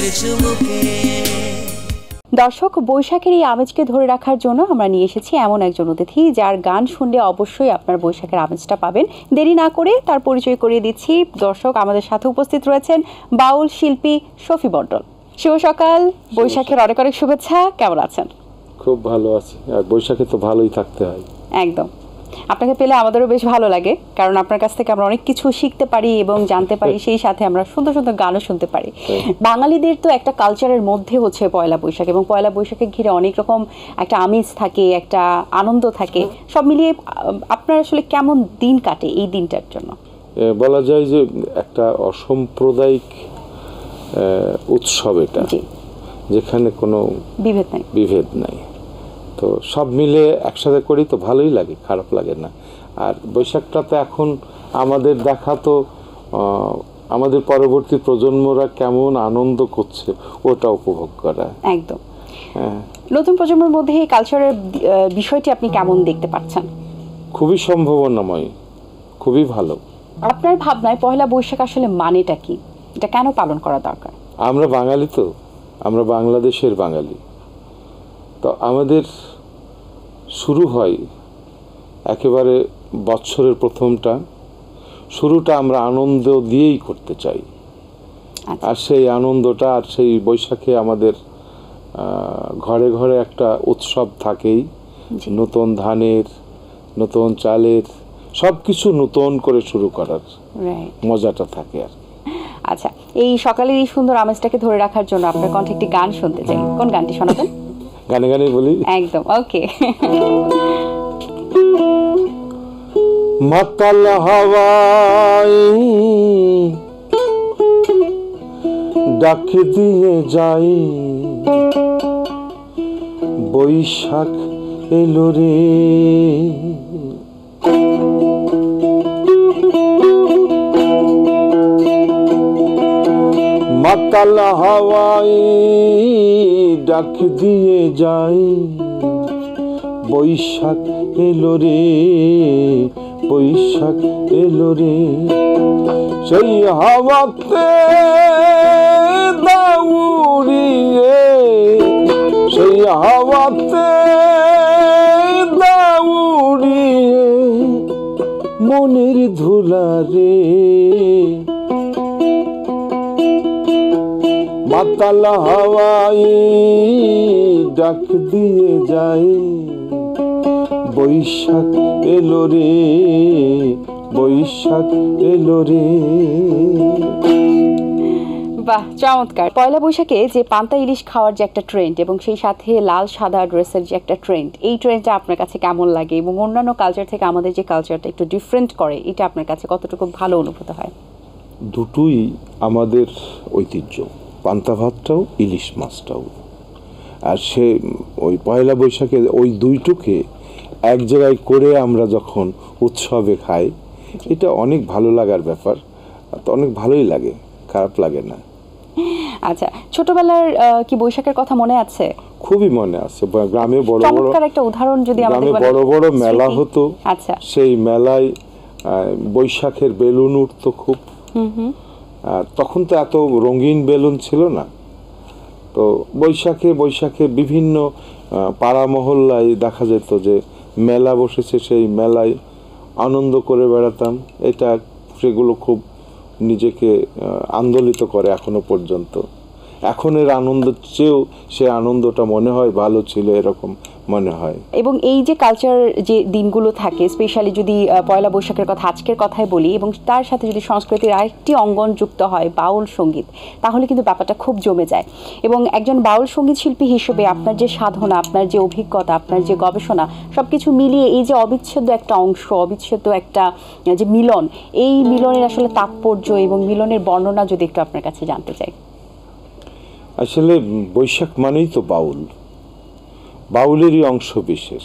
গানের চুমুকে। দর্শক, বৈশাখের এই আমেজকে ধরে রাখার জন্য আমরা নিয়ে এসেছি এমন একজন অতিথি যার গান শুনলে অবশ্যই আপনার বৈশাখের আমেজটা পাবেন। দেরি না করে তার পরিচয় করিয়ে দিচ্ছি। দর্শক, আমাদের সাথে উপস্থিত রয়েছেন বাউল শিল্পী শফি মণ্ডল। শুভ সকাল, বৈশাখের অনেক অনেক শুভেচ্ছা। কেমন আছেন? খুব ভালো আছি, আর বৈশাখে তো ভালোই থাকতে হয়। একদম, আপনাকে পেলে আমাদেরও বেশ ভালো লাগে, কারণ আপনার কাছ থেকে আমরা অনেক কিছু শিখতে পারি এবং জানতে পারি, সেই সাথে আমরা সুন্দর সুন্দর গানও শুনতে পারি। বাঙালিদের তো একটা কালচারের মধ্যে হচ্ছে পয়লা বৈশাখ, এবং পয়লা বৈশাখকে ঘিরে অনেক রকম একটা আমেজ থাকে, একটা আনন্দ থাকে। সব মিলিয়ে আপনার আসলে কেমন দিন কাটে এই দিনটার জন্য? বলা যায় যে একটা অসাম্প্রদায়িক উৎসব এটা, যেখানে কোনো বিভেদ নাই। তো সব মিলে একসাথে করি তো ভালোই লাগে, খারাপ লাগে না। আর বৈশাখটাতে এখন আমাদের দেখা তো আমাদের পরবর্তী প্রজন্মরা কেমন আনন্দ করছে ওটা উপভোগ করা। একদম। নতুন প্রজন্মের মধ্যে এই কালচারের বিষয়টি আপনি কেমন দেখতে পাচ্ছেন? খুবই সম্ভাবনাময়, খুবই ভালো। আপনার ভাবনায় পয়লা বৈশাখ আসলে মানেটা কি? এটা কেন পালন করা দরকার? আমরা বাঙালি তো, আমরা বাংলাদেশের বাঙালি, তো আমাদের শুরু হয় একেবারে বছরের শুরুটা আমরা আনন্দ দিয়েই করতে চাই। আর সেই আনন্দটা, আর সেই বৈশাখে আমাদের ঘরে ঘরে একটা উৎসব থাকেই, নতুন ধানের, নতুন চালের, সব কিছু নতুন করে শুরু করার মজাটা থাকে। আর আচ্ছা, এই সকালের এই সুন্দর আমেজটাকে ধরে রাখার জন্য আপনার কণ্ঠে একটি গান শুনতে চাই। কোন গানটি শোনাবেন? গানে গানে বলি। একদম, ওকে। মাতাল হাওয়ায় ডাক দিয়ে যাই, বৈশাখ এলো রে। মাতাল হাওয়ায় ডাক দিয়ে যাই, বৈশাখ এলো রে, বৈশাখ এলো রে। সেই হাওয়াতে দাউড়িয়ে, সেই হাওয়াতে দাউড়িয়ে মনের ধুলা রে। মাতাল হাওয়ায় ডাক দিয়ে যাই, বৈশাখ এলো রে, বৈশাখ এলো রে। বাহ, চমৎকার। পয়লা বৈশাখে যে পান্তা ইলিশ খাওয়ার যে একটা ট্রেন্ড, এবং সেই সাথে লাল সাদা ড্রেসের যে একটা ট্রেন্ড, এই ট্রেন্ডটা আপনার কাছে কেমন লাগে? এবং অন্যান্য কালচার থেকে আমাদের যে কালচারটা একটু ডিফারেন্ট করে, এটা আপনার কাছে কতটুকু ভালো অনুভূত হয়? দুটোই আমাদের ঐতিহ্য, পান্তা ভাতটাও, ইলিশ মাছটাও। আর সে ওই পয়লা বৈশাখে ওই দুইটুকে এক জায়গায় করে আমরা যখন উৎসবে খাই, এটা অনেক ভালো লাগার ব্যাপার। তো অনেক ভালোই লাগে, খারাপ লাগে না। আচ্ছা, ছোটবেলার কি বৈশাখের কথা মনে আছে? খুবই মনে আছে। গ্রামে বড় বড় একটা উদাহরণ যদি আমাদের বলেন। বড় বড় মেলা হতো। আচ্ছা, সেই মেলায় বৈশাখের বেলুন উঠতো খুব। তখন তো এত রঙিন বেলুন ছিল না। তো বৈশাখে বিভিন্ন পাড়া মহল্লায় দেখা যেত যে মেলা বসেছে, সেই মেলায় আনন্দ করে বেড়াতাম। এটা সেগুলো খুব নিজেকে আন্দোলিত করে এখনো পর্যন্ত। এখনের আনন্দের চেয়েও সে আনন্দটা মনে হয় ভালো ছিল, এরকম মনে হয়। এবং এই যে কালচার যে দিনগুলো থাকে, স্পেশালি যদি পয়লা বৈশাখের কথা আজকের কথাই বলি, এবং তার সাথে যদি সংস্কৃতির আরেকটি অঙ্গন যুক্ত হয় বাউল সঙ্গীত, তাহলে কিন্তু ব্যাপারটা খুব জমে যায়। এবং একজন বাউল সঙ্গীত শিল্পী হিসেবে আপনার যে সাধনা, আপনার যে অভিজ্ঞতা, আপনার যে গবেষণা, সবকিছু মিলিয়ে এই যে অবিচ্ছেদ্য একটা অংশ, অবিচ্ছেদ্য একটা যে মিলন, এই মিলনের আসলে তাৎপর্য এবং মিলনের বর্ণনা যদি একটু আপনার কাছে জানতে চাই। আসলে বৈশাখ মানেই তো বাউল, বাউলেরই অংশ বিশেষ।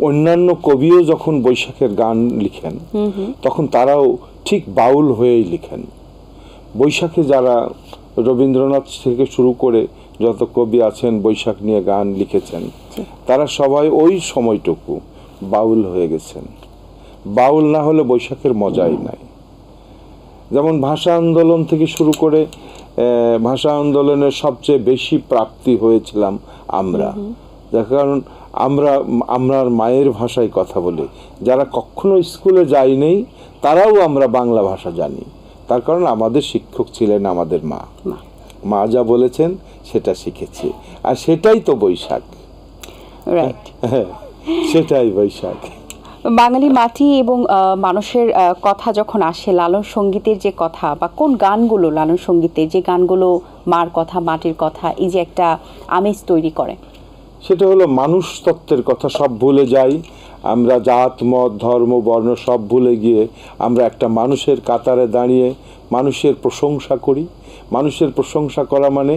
অন্যান্য কবিও যখন বৈশাখের গান লিখেন, তখন তারাও ঠিক বাউল হয়েই লিখেন। বৈশাখে যারা রবীন্দ্রনাথ থেকে শুরু করে যত কবি আছেন বৈশাখ নিয়ে গান লিখেছেন, তারা সবাই ওই সময়টুকু বাউল হয়ে গেছেন। বাউল না হলে বৈশাখের মজাই নাই। যেমন ভাষা আন্দোলন থেকে শুরু করে ভাষা আন্দোলনের সবচেয়ে বেশি প্রাপ্তি হয়েছিলাম আমরা, যার কারণ আমরা মায়ের ভাষায় কথা বলি। যারা কখনো স্কুলে যায়নি তারাও আমরা বাংলা ভাষা জানি, তার কারণ আমাদের শিক্ষক ছিলেন আমাদের মা যা বলেছেন সেটা শিখেছি, আর সেটাই তো বৈশাখ। রাইট, সেটাই বৈশাখ। বাঙালি মাটি এবং মানুষের কথা যখন আসে, লালন সঙ্গীতের যে কথা বা কোন গানগুলো, লালন সঙ্গীতের যে গানগুলো মার কথা, মাটির কথা, এই যে একটা আমেজ তৈরি করে, সেটা হলো মানুষ তত্ত্বের কথা সব ভুলে যাই আমরা, জাত মত ধর্ম বর্ণ সব ভুলে গিয়ে আমরা একটা মানুষের কাতারে দাঁড়িয়ে মানুষের প্রশংসা করি। মানুষের প্রশংসা করা মানে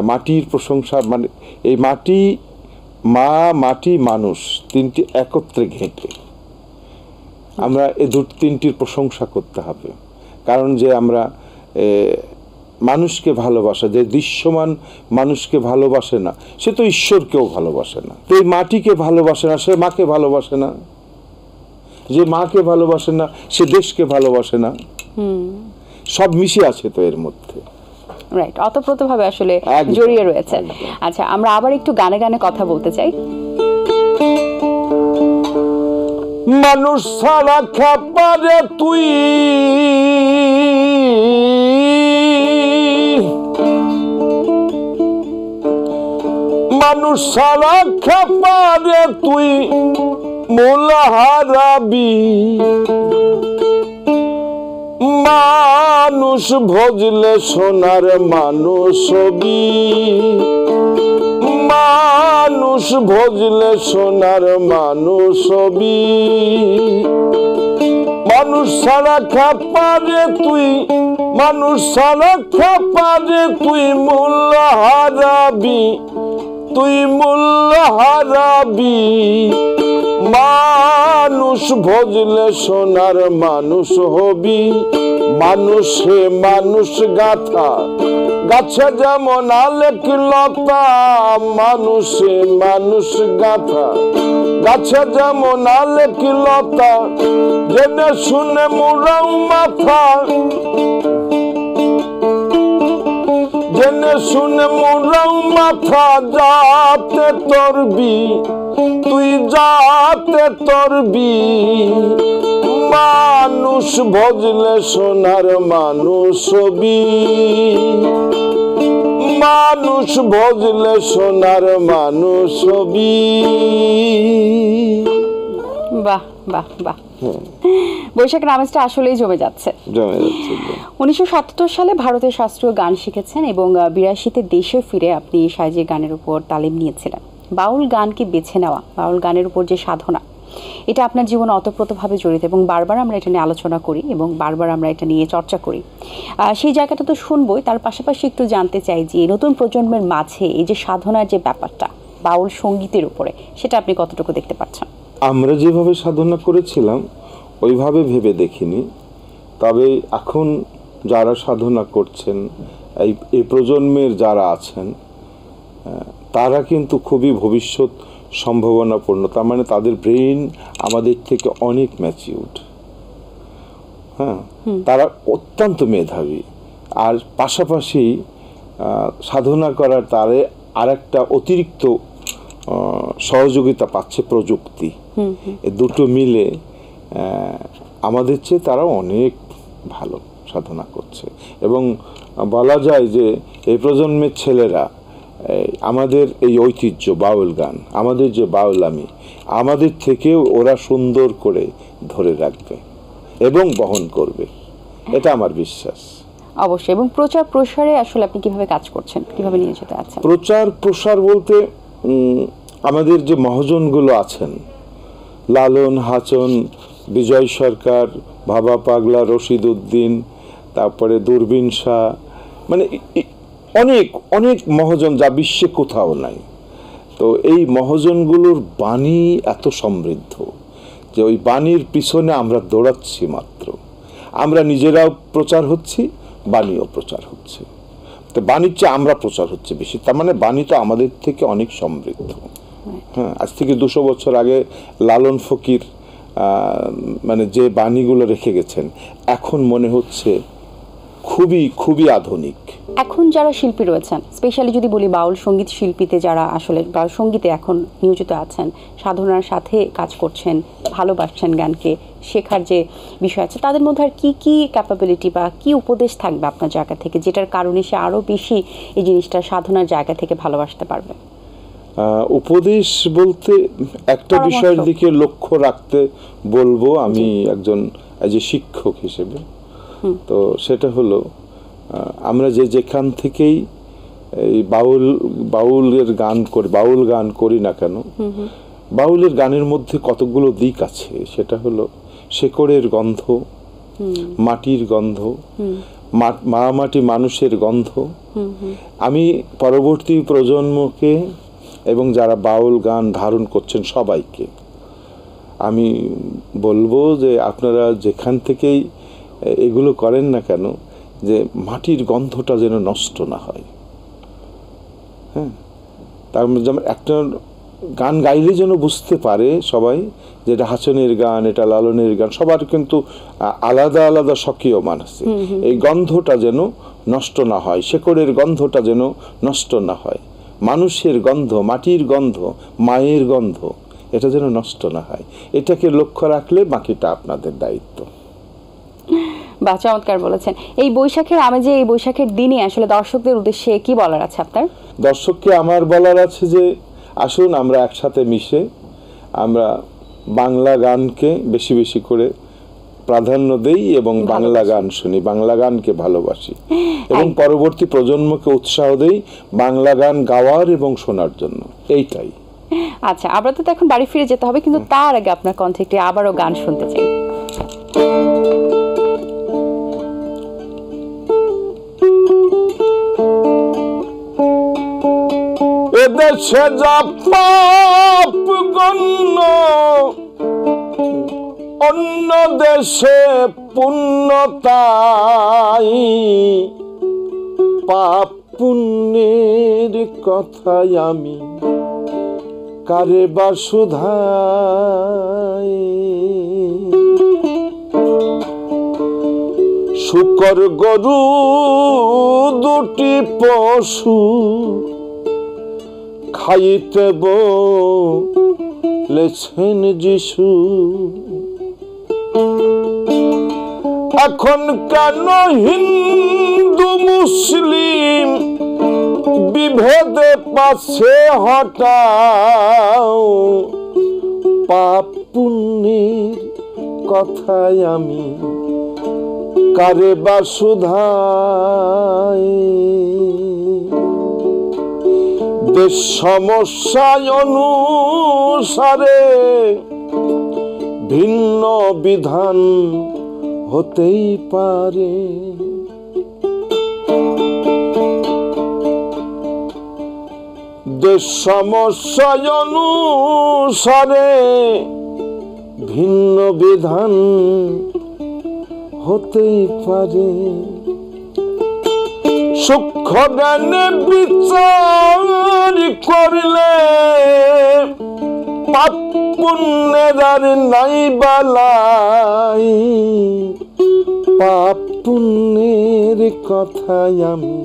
মাটির প্রশংসা, মানে এই মাটি, মা, মাটি, মানুষ তিনটি একত্রে ঘেঁটে আমরা এই তিনটির প্রশংসা করতে হবে। কারণ যে আমরা মানুষকে ভালোবাসা, যে দৃশ্যমান মানুষকে ভালোবাসে না সে তো ঈশ্বরকেও ভালোবাসে না। তো এই মাটিকে ভালোবাসে না সে মাকে ভালোবাসে না, যে মাকে ভালোবাসে না সে দেশকে ভালোবাসে না। সব মিশে আছে তো এর মধ্যে। রাইট, অতপ্রতভাবে আসলে জড়িয়ে রয়েছে। আচ্ছা, আমরা আবার একটু গানে গানে কথা বলতে চাই। মানুষ ছাড়া খাপারে তুই, মানুষ ছাড়া খাপারে তুই মূল হারাবি, মানুষ ভজলে সোনার মানুষ হবি, মানুষ ভজলে সোনার মানুষ হবি, মানুষ ছাড়া খাপারে তুই, মানুষ ছাড়া খাপারে তুই মূল্য হারাবি, তুই মূল্য হারাবি, মানুষ ভজলে সোনার মানুষ হবি। মানুষে মানুষ গাথা গাছে যেমন আলেক লতা, মানুষে মানুষ গাথা গাছে যেমন আলেক লতা, জেনে শুনে মোরাও মাথা, জেনে শুনে মোরাও মাথা, যাতে তরবি তুই যাতে তরবি, মানুষ ভজলে সোনার মানুষ হবি, মানুষ ভজলে সোনার মানুষ হবি। বাহ বাহ বাহ, বৈশাখের আমেজটা আসলেই জমে যাচ্ছে। 1977 সালে ভারতের শাস্ত্রীয় গান শিখেছেন এবং 82-তে দেশে ফিরে আপনি সাইজি গানের উপর তালিম নিয়েছিলেন। বাউল গানকে বেছে নেওয়া, বাউল গানের উপর যে সাধনা, এটা আপনার জীবনে অতপ্রতভাবে জড়িত এবং বারবার আমরা এটা নিয়ে আলোচনা করি এবং বারবার আমরা এটা নিয়ে চর্চা করি। সেই জায়গাটা তো শুনবই, তার পাশাপাশি একটু জানতে চাই যে নতুন প্রজন্মের মাঝে এই যে সাধনার যে ব্যাপারটা বাউল সঙ্গীতের উপরে, সেটা আপনি কতটুকু দেখতে পাচ্ছেন? আমরা যেভাবে সাধনা করেছিলাম ওইভাবে ভেবে দেখিনি, তবে এখন যারা সাধনা করছেন, এই প্রজন্মের যারা আছেন তারা কিন্তু খুবই ভবিষ্যৎ সম্ভাবনাপূর্ণ। তার মানে তাদের ব্রেইন আমাদের থেকে অনেক ম্যাচিউরড, হ্যাঁ, তারা অত্যন্ত মেধাবী, আর পাশাপাশি সাধনা করার তারে আরেকটা অতিরিক্ত সহযোগিতা পাচ্ছে প্রযুক্তি। এই দুটো মিলে আমাদের চেয়ে তারা অনেক ভালো সাধনা করছে এবং বলা যায় যে এই প্রজন্মের ছেলেরা আমাদের এই ঐতিহ্য বাউল গান, আমাদের যে বাউলামি, আমাদের থেকেও ওরা সুন্দর করে ধরে রাখবে এবং বহন করবে, এটা আমার বিশ্বাস। অবশ্যই। এবং প্রচার প্রসারে আসলে আপনি কিভাবে কাজ করছেন, কিভাবে নিয়ে যেতে আছেন? প্রচার প্রসার বলতে আমাদের যে মহাজনগুলো আছেন, লালন, হাছন, বিজয় সরকার, ভাবা পাগলা, রশিদ উদ্দিন, তারপরে দূরবীন শাহ, মানে অনেক অনেক মহাজন যা বিশ্বে কোথাও নাই। তো এই মহাজনগুলোর বাণী এত সমৃদ্ধ যে ওই বাণীর পিছনে আমরা দৌড়াচ্ছি মাত্র, আমরা নিজেরাও প্রচার হচ্ছি, বাণীও প্রচার হচ্ছে। তো বাণীর চেয়ে আমরা প্রচার হচ্ছে বেশি, তার মানে বাণী তো আমাদের থেকে অনেক সমৃদ্ধ। হ্যাঁ, আজ থেকে 200 বছর আগে লালন ফকির মানে যে বাণীগুলো রেখে গেছেন, এখন মনে হচ্ছে খুবই খুবই আধুনিক। এখন যারা শিল্পী রয়েছেন, স্পেশালি যদি বলি বাউল সঙ্গীত শিল্পীতে যারা আসলে বাউল সঙ্গীতে এখন নিয়োজিত আছেন, সাধনার সাথে কাজ করছেন, ভালোবাসছেন গানকে, শেখার যে বিষয় আছে, তাদের মধ্যে আর কি কি ক্যাপাবিলিটি বা কি উপদেশ থাকবে আপনার জায়গা থেকে, যেটার কারণে সে আরও বেশি এই জিনিসটা সাধনার জায়গা থেকে ভালোবাসতে পারবে? উপদেশ বলতে একটা পরামর্শ। বিষয়ের দিকে লক্ষ্য রাখতে বলবো আমি একজন শিক্ষক হিসেবে। তো সেটা হলো আমরা যেখান থেকেই এই বাউল গান করি না কেন, বাউলের গানের মধ্যে কতগুলো দিক আছে। সেটা হলো শেকড়ের গন্ধ, মাটির গন্ধ, মা মাটি মানুষের গন্ধ। আমি পরবর্তী প্রজন্মকে এবং যারা বাউল গান ধারণ করছেন সবাইকে আমি বলবো যে আপনারা যেখান থেকেই এগুলো করেন না কেন, যে মাটির গন্ধটা যেন নষ্ট না হয়। হ্যাঁ, তার যেমন একটা গান গাইলে যেন বুঝতে পারে সবাই যে এটা হাসনের গান, এটা লালনের গান। সবার কিন্তু আলাদা আলাদা স্বকীয় মান আছে। এই গন্ধটা যেন নষ্ট না হয়, শেকড়ের গন্ধটা যেন নষ্ট না হয়, মানুষের গন্ধ, মাটির গন্ধ, মায়ের গন্ধ, এটা যেন নষ্ট না হয়। এটাকে লক্ষ্য রাখলে বাকিটা আপনাদের দায়িত্ব। বা চমৎকার বলেছেন। এই বৈশাখের আমেজে, এই বৈশাখের দিনে আসলে দর্শকদের উদ্দেশ্যে কি বলার আছে আপনার? দর্শককে আমার বলার আছে যে আসুন আমরা একসাথে মিশে আমরা বাংলা গানকে বেশি বেশি করে প্রাধান্য দেই এবং বাংলা গান শুনি, বাংলা গানকে ভালোবাসি এবং পরবর্তী প্রজন্মকে উৎসাহ দেই বাংলা গান গাওয়ার এবং শোনার জন্য। এইটাই। আচ্ছা, আমরা তো এখন বাড়ি ফিরে যেতে হবে, কিন্তু তার আগে আপনার কণ্ঠে একটি আবারও গান শুনতে চাই। এদেশে যা পাপ গণ্য, অন্য দেশে পুণ্যতাই। পাপ পুণ্যের কথাই আমি কারে বা শুধাই। শূকর গরু দুটি পশু খাইতে বলেছেন যিশু। এখন কেন হিন্দু মুসলিম বিভেদে পাছে হটাও? পাপ পুণ্যের কথাই আমি কারে বা শুধাই। দেশ সমস্যায় অনুসারে ভিন্ন বিধান হতেই পারে। দেশ সমস্যায় অনুসারে ভিন্ন বিধান হতেই পারে। সূক্ষ্ম জ্ঞানে বিচার করলে পাপ পুণ্যের আর নাই বালাই। পাপ পুণ্যের কথাই আমি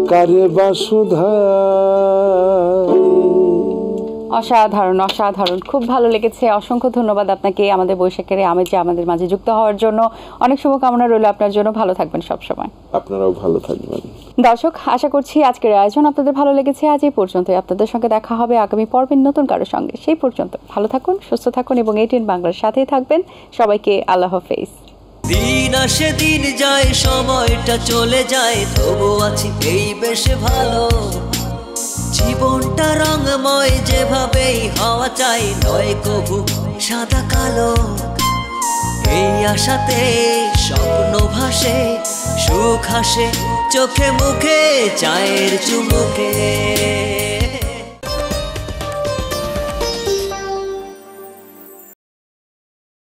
কারে বা শুধাই। অসাধারণ, অসাধারণ, খুব ভালো লেগেছে। অসংখ্য ধন্যবাদ আপনাকে আমাদের বৈশাখের আমেজে আমাদের মাঝে যুক্ত হওয়ার জন্য। অনেক শুভকামনা রইল আপনার জন্য। ভালো থাকবেন সবসময়। আপনারাও ভালো থাকবেন। দর্শক, আশা করছি আজকের আয়োজন আপনাদের ভালো লেগেছে। আজ এই পর্যন্তই। আপনাদের সঙ্গে দেখা হবে আগামী পর্বের নতুন কারোর সঙ্গে। সেই পর্যন্ত ভালো থাকুন, সুস্থ থাকুন এবং এটিএন বাংলার সাথেই থাকবেন। সবাইকে আল্লাহ হাফেজ। দিন আসে দিন যায়, সময়টা চলে যায়, তবু আছি এই বেশ ভালো। জীবনটা রঙময়, যেভাবেই হওয়া চাই, নয় কবু সাদা কালো। এই আশাতে স্বপ্ন ভাসে, সুখ হাসে চোখে মুখে, চায়ের চুমুকে।